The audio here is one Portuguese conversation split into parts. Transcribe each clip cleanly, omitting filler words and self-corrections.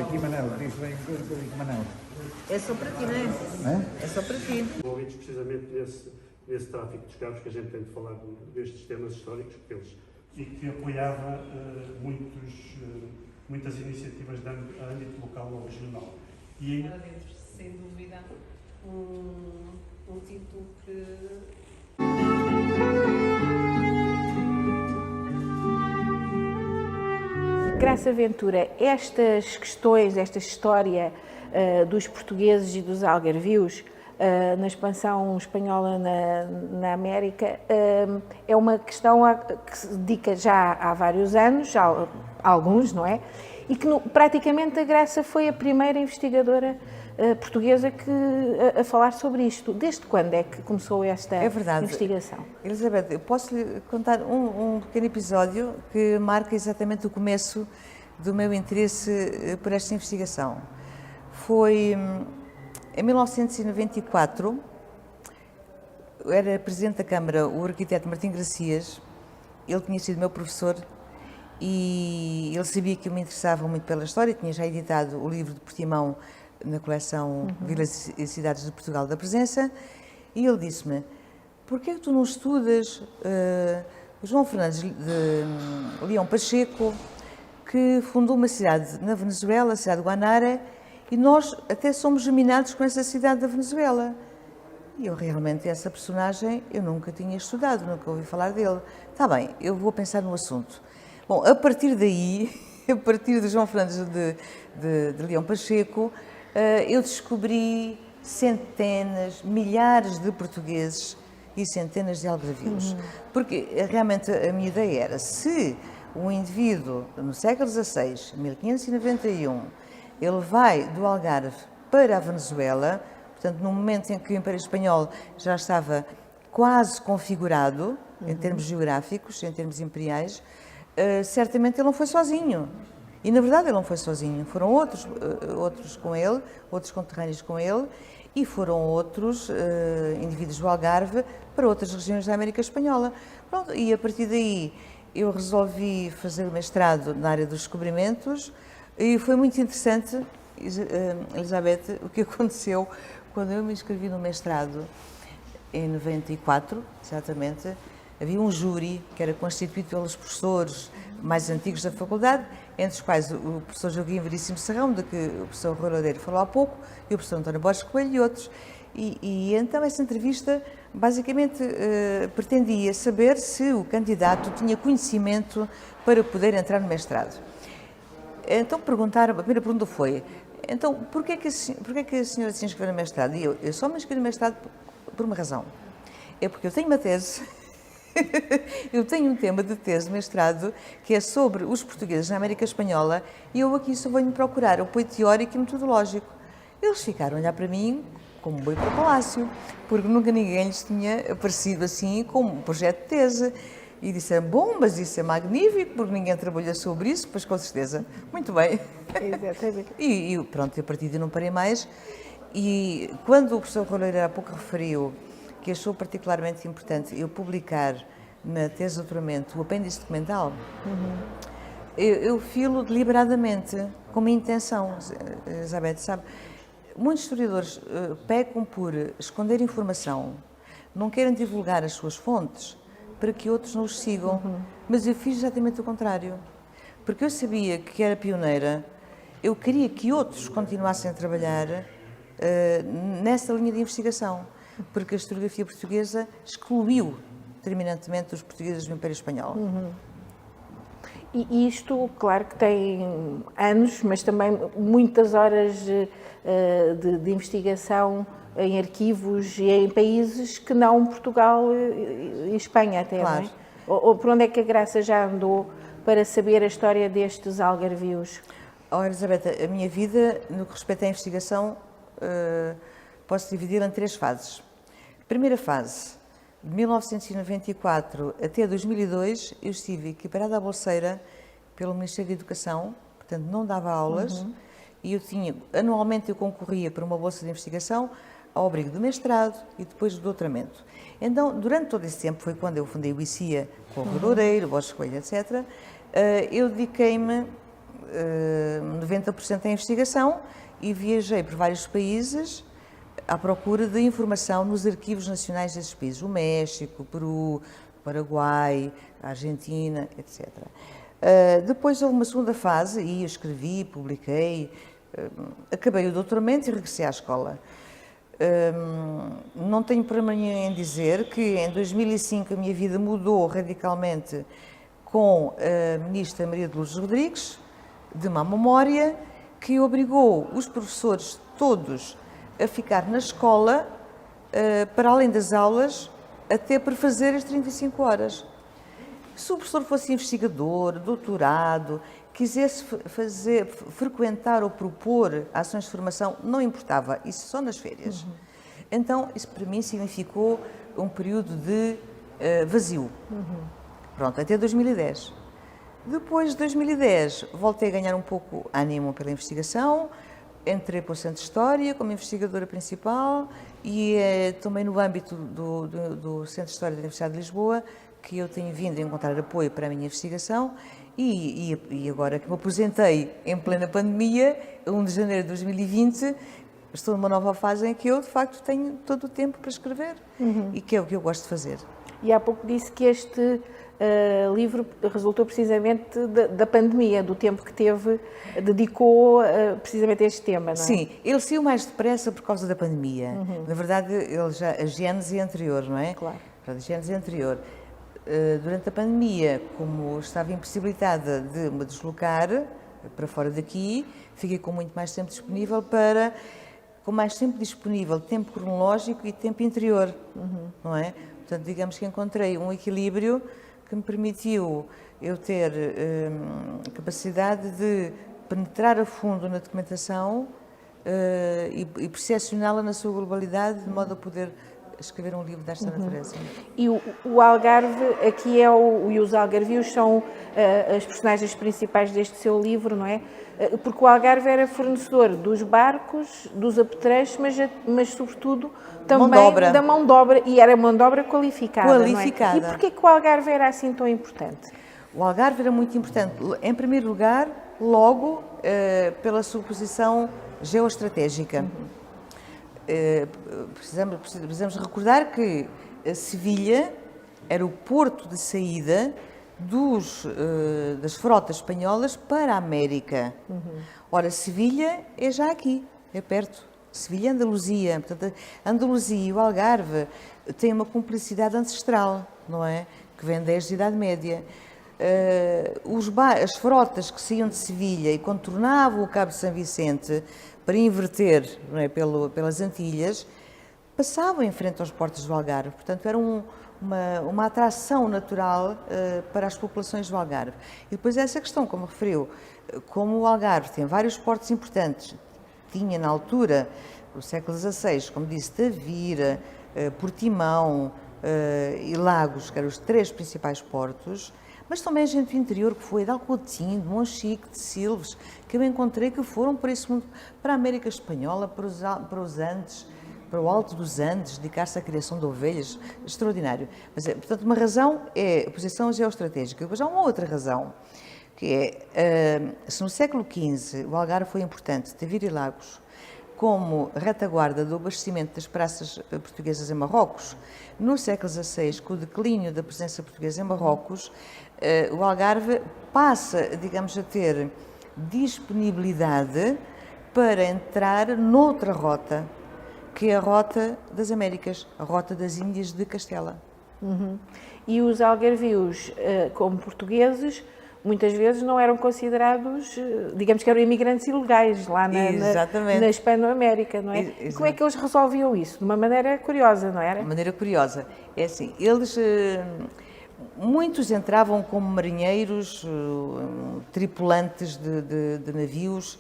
aqui, Manel, diz bem Manel. É só para ti, não é? É só para ti. Envolvidos precisamente nesse tráfico de escravos que a gente tem de falar destes temas históricos, e que apoiava muitas iniciativas de âmbito local ou regional. E sem dúvida, um título que... Graça Ventura, estas questões, esta história dos portugueses e dos algarvios na expansão espanhola na América é uma questão que se dedica já há vários anos, alguns, não é? E que praticamente a Graça foi a primeira investigadora portuguesa a falar sobre isto. Desde quando é que começou esta investigação? Elizabeth, eu posso lhe contar um pequeno episódio que marca exatamente o começo do meu interesse por esta investigação. Foi em 1994, era presidente da Câmara o arquiteto Martim Gracias. Ele tinha sido meu professor e ele sabia que eu me interessava muito pela história, tinha já editado o livro de Portimão na coleção Vilas e Cidades de Portugal da Presença, e ele disse-me: porquê que tu não estudas o João Fernandes de Leão Pacheco, que fundou uma cidade na Venezuela, a cidade de Guanare, e nós até somos germinados com essa cidade da Venezuela. E eu realmente, essa personagem, eu nunca tinha estudado, nunca ouvi falar dele. Está bem, eu vou pensar no assunto. Bom, a partir daí, a partir de João Fernandes de Leão Pacheco, eu descobri centenas, milhares de portugueses e centenas de algarvios. Porque realmente a minha ideia era, se um indivíduo no século XVI, 1591, ele vai do Algarve para a Venezuela, portanto, no momento em que o Império Espanhol já estava quase configurado, em termos geográficos, em termos imperiais, certamente ele não foi sozinho. E, na verdade, ele não foi sozinho. Foram outros com ele, outros conterrâneos com ele, e foram outros indivíduos do Algarve para outras regiões da América Espanhola. Pronto, e, a partir daí, eu resolvi fazer o mestrado na área dos descobrimentos, e foi muito interessante, Elizabeth, o que aconteceu quando eu me inscrevi no mestrado, em 94, exatamente. Havia um júri que era constituído pelos professores mais antigos da faculdade, entre os quais o professor Joaquim Veríssimo Serrão, de que o professor Rui Loureiro falou há pouco, e o professor António Borges Coelho e outros. E então essa entrevista basicamente pretendia saber se o candidato tinha conhecimento para poder entrar no mestrado. Então perguntaram, a primeira pergunta foi: então, porquê é que a senhora se inscreveu no mestrado? E eu só me inscrevi no mestrado por uma razão. É porque eu tenho uma tese, eu tenho um tema de tese de mestrado que é sobre os portugueses na América Espanhola, e eu aqui só venho procurar apoio teórico e metodológico. Eles ficaram a olhar para mim como um boi para o palácio, porque nunca ninguém lhes tinha aparecido assim como um projeto de tese. E disseram: bom, mas isso é magnífico, porque ninguém trabalha sobre isso. Pois, com certeza. Muito bem. Exatamente. E pronto, a partir daí não parei mais. E quando o professor Roleiro há pouco referiu que achou particularmente importante eu publicar na tese de doutoramento o apêndice documental, eu filo deliberadamente, com uma intenção, Elizabeth, sabe? Muitos historiadores pecam por esconder informação, não querem divulgar as suas fontes para que outros não os sigam. Mas eu fiz exatamente o contrário. Porque eu sabia que era pioneira, eu queria que outros continuassem a trabalhar nessa linha de investigação, porque a historiografia portuguesa excluiu terminantemente os portugueses do Império Espanhol. E isto, claro que tem anos, mas também muitas horas de investigação em arquivos e em países que não Portugal e Espanha até, claro. Não é? Ou por onde é que a Graça já andou para saber a história destes algarvios? Oh, Elizabeth, a minha vida, no que respeita à investigação, posso dividi-la em 3 fases. Primeira fase, de 1994 até 2002, eu estive equiparada à bolseira pelo Ministério da Educação, portanto não dava aulas, e anualmente eu concorria para uma bolsa de investigação ao abrigo do mestrado e depois do doutoramento. Então, durante todo esse tempo, foi quando eu fundei o ICIA com o Rui Loureiro, Borges Coelho, etc., eu dediquei-me 90% em investigação e viajei por vários países à procura de informação nos arquivos nacionais desses países, o México, o Peru, o Paraguai, a Argentina, etc. Depois houve uma segunda fase e eu escrevi, publiquei, acabei o doutoramento e regressei à escola. Não tenho problema nenhum em dizer que em 2005 a minha vida mudou radicalmente com a ministra Maria de Lourdes Rodrigues, de má memória, que obrigou os professores todos a ficar na escola, para além das aulas, até para fazer as 35 horas. Se o professor fosse investigador, doutorado, quisesse frequentar ou propor ações de formação, não importava, isso só nas férias. Então, isso para mim significou um período de vazio. Pronto, até 2010. Depois de 2010, voltei a ganhar um pouco ânimo pela investigação, entrei para o Centro de História como investigadora principal e também no âmbito do Centro de História da Universidade de Lisboa, que eu tenho vindo a encontrar apoio para a minha investigação e agora que me aposentei em plena pandemia, 1 de janeiro de 2020, estou numa nova fase em que eu, de facto, tenho todo o tempo para escrever e que é o que eu gosto de fazer. E há pouco disse que este livro resultou precisamente da pandemia, do tempo que dedicou precisamente a este tema, não é? Sim, ele saiu mais depressa por causa da pandemia. Na verdade, a gênese é anterior, não é? Claro. A gênese é anterior. Durante a pandemia, como estava impossibilitada de me deslocar para fora daqui, fiquei com muito mais tempo disponível tempo cronológico e tempo interior, não é? Portanto, digamos que encontrei um equilíbrio que me permitiu eu ter capacidade de penetrar a fundo na documentação e percepcioná-la na sua globalidade, de modo a poder escrever um livro desta natureza. E o Algarve, aqui e os algarvios são as personagens principais deste seu livro, não é? Porque o Algarve era fornecedor dos barcos, dos apetrechos, mas sobretudo também da mão de obra, e era mão de obra qualificada, não é? E porquê que o Algarve era assim tão importante? O Algarve era muito importante, em primeiro lugar, logo pela sua posição geoestratégica. Precisamos recordar que Sevilha era o porto de saída das frotas espanholas para a América. Ora, Sevilha é já aqui, é perto. Sevilha é Andaluzia. Portanto, a Andaluzia e o Algarve têm uma cumplicidade ancestral, não é? Que vem desde a Idade Média. As frotas que saíam de Sevilha e contornavam o Cabo de São Vicente para inverter, não é, pelas Antilhas, passavam em frente aos portos do Algarve. Portanto, era uma atração natural para as populações do Algarve. E depois essa questão, como referiu, como o Algarve tem vários portos importantes, tinha na altura, no século XVI, como disse, Tavira, Portimão e Lagos, que eram os 3 principais portos, mas também gente do interior que foi de Alcotim, de Monchique, de Silves, que eu encontrei que foram por esse mundo, para a América Espanhola, para os Andes, para o Alto dos Andes, dedicar-se à criação de ovelhas, extraordinário. Mas, portanto, uma razão é a posição geoestratégica. Depois há uma outra razão, que é, se no século XV o Algarve foi importante, Tavira e Lagos, como retaguarda do abastecimento das praças portuguesas em Marrocos, no século XVI, com o declínio da presença portuguesa em Marrocos, o Algarve passa, digamos, a ter disponibilidade para entrar noutra rota, que é a rota das Américas, a rota das Índias de Castela. E os algarvios, como portugueses, muitas vezes não eram considerados, digamos que eram imigrantes ilegais lá na Hispano-América, não é? E como é que eles resolviam isso? De uma maneira curiosa, não era? De maneira curiosa. É assim, muitos entravam como marinheiros, tripulantes de navios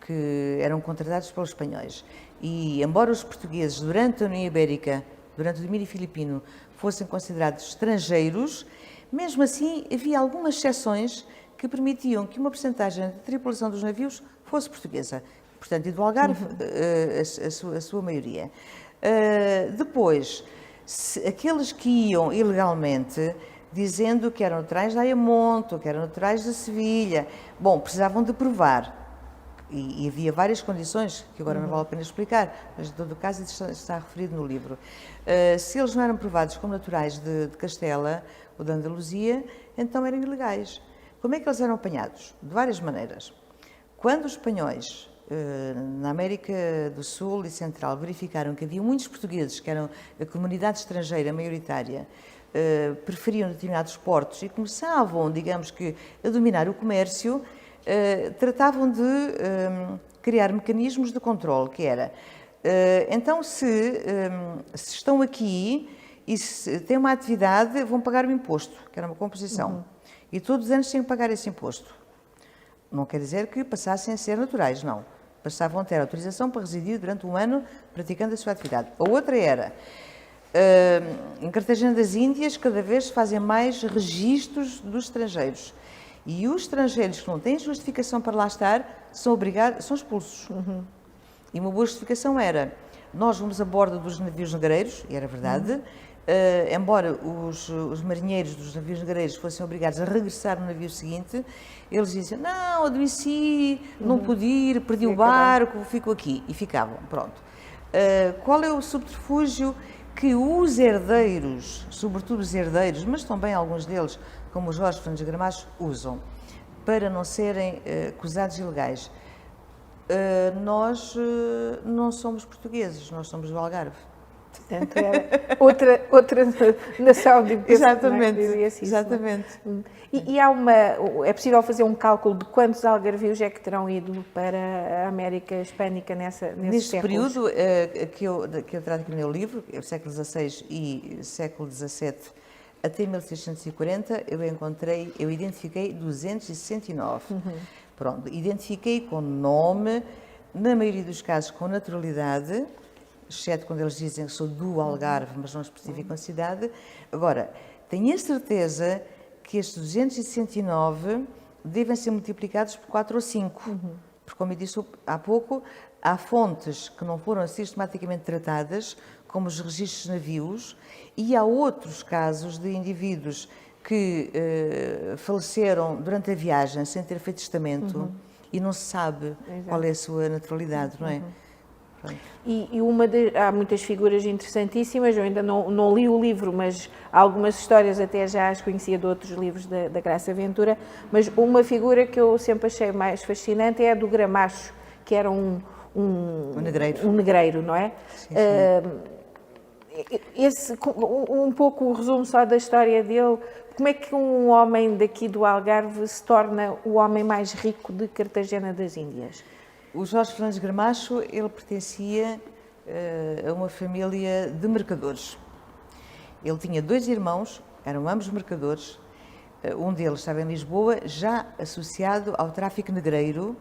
que eram contratados pelos espanhóis. E, embora os portugueses, durante a União Ibérica, durante o domínio filipino, fossem considerados estrangeiros, mesmo assim havia algumas exceções que permitiam que uma percentagem de tripulação dos navios fosse portuguesa. Portanto, e do Algarve, a sua maioria. Depois, aqueles que iam ilegalmente dizendo que eram naturais de Ayamonte, que eram naturais de Sevilha. Bom, precisavam de provar. E havia várias condições, que agora não vale a pena explicar, mas em todo o caso isso está referido no livro. Se eles não eram provados como naturais de Castela ou de Andaluzia, então eram ilegais. Como é que eles eram apanhados? De várias maneiras. Quando os espanhóis, na América do Sul e Central, verificaram que havia muitos portugueses, que eram a comunidade estrangeira maioritária, preferiam determinados portos e começavam, digamos que, a dominar o comércio, tratavam de criar mecanismos de controle, que era, então se estão aqui e se têm uma atividade, vão pagar o imposto, que era uma composição, e todos os anos têm que pagar esse imposto. Não quer dizer que passassem a ser naturais, não. Passavam a ter autorização para residir durante um ano praticando a sua atividade. A outra era, em Cartagena das Índias, cada vez se fazem mais registros dos estrangeiros. E os estrangeiros que não têm justificação para lá estar são obrigados, são expulsos. E uma boa justificação era, nós vamos a bordo dos navios negreiros, e era verdade, embora os marinheiros dos navios negreiros fossem obrigados a regressar no navio seguinte, eles diziam, não, adoeci, não pude ir, perdi o barco, fico aqui. E ficavam, pronto. Qual é o subterfúgio que os herdeiros, sobretudo os herdeiros, mas também alguns deles, como o Jorge Fernandes Gramacho, usam para não serem acusados ilegais? Nós não somos portugueses, nós somos do Algarve. Portanto, era outra nação de Exatamente, assim, exatamente. E é possível fazer um cálculo de quantos algarvios é que terão ido para a América Hispânica nesses Neste séculos? período que eu trato aqui no meu livro, é o século XVI e século XVII até 1640, eu identifiquei 269. Pronto, identifiquei com nome, na maioria dos casos com naturalidade, exceto quando eles dizem que sou do Algarve, mas não especificam a cidade. Agora, tenho a certeza que estes 269 devem ser multiplicados por 4 ou 5, porque, como eu disse há pouco, há fontes que não foram sistematicamente tratadas, como os registros de navios, e há outros casos de indivíduos que faleceram durante a viagem sem ter feito testamento e não se sabe qual é a sua naturalidade, não é? E há muitas figuras interessantíssimas, eu ainda não li o livro, mas algumas histórias até já as conhecia de outros livros da Graça Ventura, mas uma figura que eu sempre achei mais fascinante é a do Gramacho, que era um negreiro, não é? Sim, sim. Um pouco o resumo só da história dele, como é que um homem daqui do Algarve se torna o homem mais rico de Cartagena das Índias? O Jorge Fernandes Gramacho, ele pertencia a uma família de mercadores. Ele tinha 2 irmãos, eram ambos mercadores. Um deles estava em Lisboa, já associado ao tráfico negreiro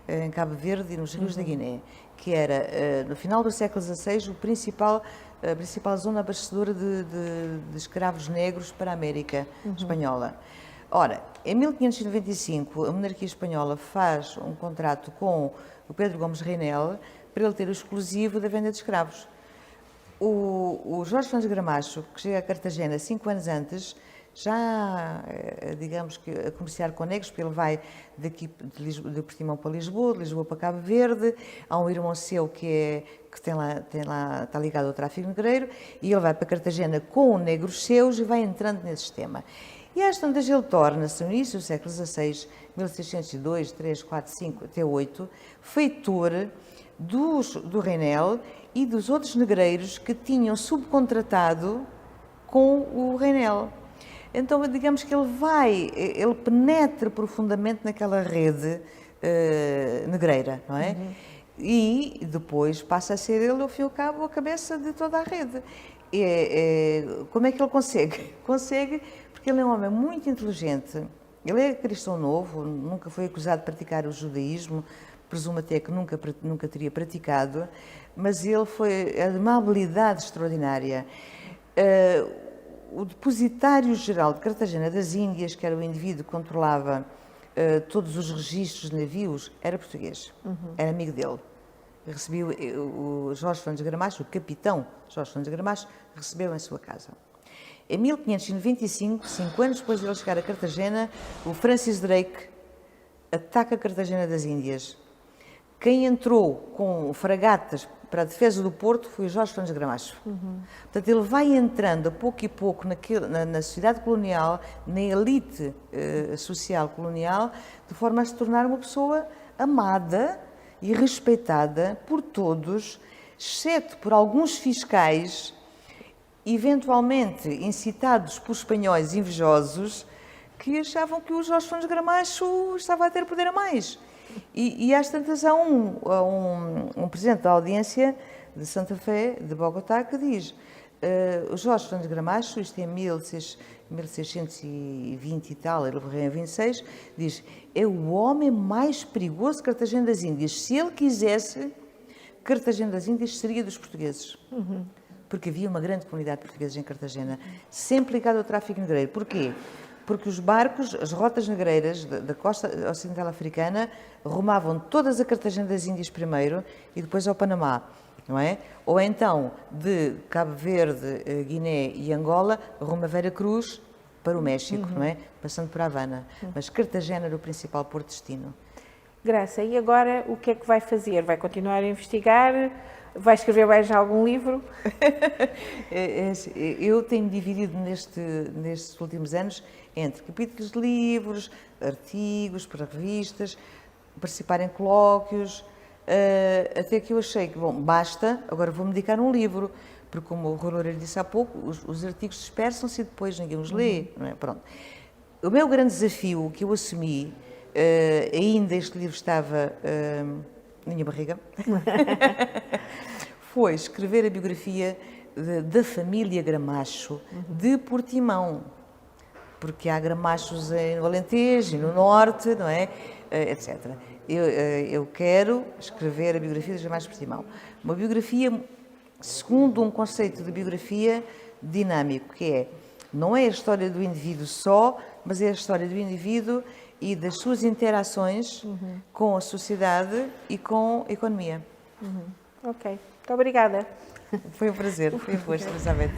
em Cabo Verde e nos rios da Guiné, que era, no final do século XVI, a principal zona abastecedora de escravos negros para a América Espanhola. Ora, em 1595, a monarquia espanhola faz um contrato com o Pedro Gomes Reinel para ele ter o exclusivo da venda de escravos. O Jorge Fernandes Gramacho, que chega a Cartagena 5 anos antes, já, digamos que, a comerciar com negros, porque ele vai daqui de Portimão para Lisboa, de Lisboa para Cabo Verde, há um irmão seu que está ligado ao tráfico negreiro, e ele vai para Cartagena com negros seus e vai entrando nesse sistema. E às tantas ele torna-se, no início do século XVI, 1602, 3, 4, 5 até 8, feitor do Reinel e dos outros negreiros que tinham subcontratado com o Reinel. Então, digamos que ele penetra profundamente naquela rede negreira, não é? E depois passa a ser ele, ao fim e ao cabo, a cabeça de toda a rede. Como é que ele consegue? Consegue porque ele é um homem muito inteligente, ele é cristão novo, nunca foi acusado de praticar o judaísmo, presumo até que nunca teria praticado, mas ele é de uma habilidade extraordinária. O depositário-geral de Cartagena das Índias, que era o indivíduo que controlava todos os registros de navios, era português, era amigo dele. Recebeu o Jorge Fernandes Gramacho, o capitão Jorge Fernandes Gramacho, recebeu em sua casa. Em 1595, 5 anos depois de ele chegar a Cartagena, o Francis Drake ataca Cartagena das Índias. Quem entrou com fragatas para a defesa do Porto foi o Jorge Fernandes Gramacho. Portanto, ele vai entrando a pouco e pouco na sociedade colonial, na elite social colonial, de forma a se tornar uma pessoa amada e respeitada por todos, exceto por alguns fiscais, eventualmente incitados por espanhóis invejosos, que achavam que o Jorge Fernandes Gramacho estava a ter poder a mais. E às tantas há um presidente da audiência de Santa Fé, de Bogotá, que diz o Jorge Fernandes Gramacho, isto em 1620 e tal, ele morreu em 26, diz, é o homem mais perigoso de Cartagena das Índias. Se ele quisesse, Cartagena das Índias seria dos portugueses. Porque havia uma grande comunidade de portugueses em Cartagena, sempre ligada ao tráfico negreiro. Porquê? Porque os barcos, as rotas negreiras da costa ocidental africana, rumavam todas a Cartagena das Índias primeiro e depois ao Panamá, não é? Ou então, de Cabo Verde, Guiné e Angola, rumo a Vera Cruz para o México, não é? Passando por Havana. Mas Cartagena era o principal porto de destino. Graça, e agora o que é que vai fazer? Vai continuar a investigar? Vai escrever mais algum livro? Eu tenho dividido nestes últimos anos entre capítulos de livros, artigos para revistas, participar em colóquios, até que eu achei que, bom, basta, agora vou-me dedicar a um livro, porque como o Rui Loureiro disse há pouco, os artigos dispersam-se e depois ninguém os lê, não é? Pronto. O meu grande desafio que eu assumi, ainda este livro estava na minha barriga, foi escrever a biografia da família Gramacho de Portimão, porque há Gramachos no Alentejo e no Norte, não é? Etc. Eu quero escrever a biografia dos Gramacho de Portimão. Uma biografia segundo um conceito de biografia dinâmico, que é, não é a história do indivíduo só, mas é a história do indivíduo e das suas interações com a sociedade e com a economia. Ok, muito obrigada. Foi um prazer, foi um gosto, Elizabeth.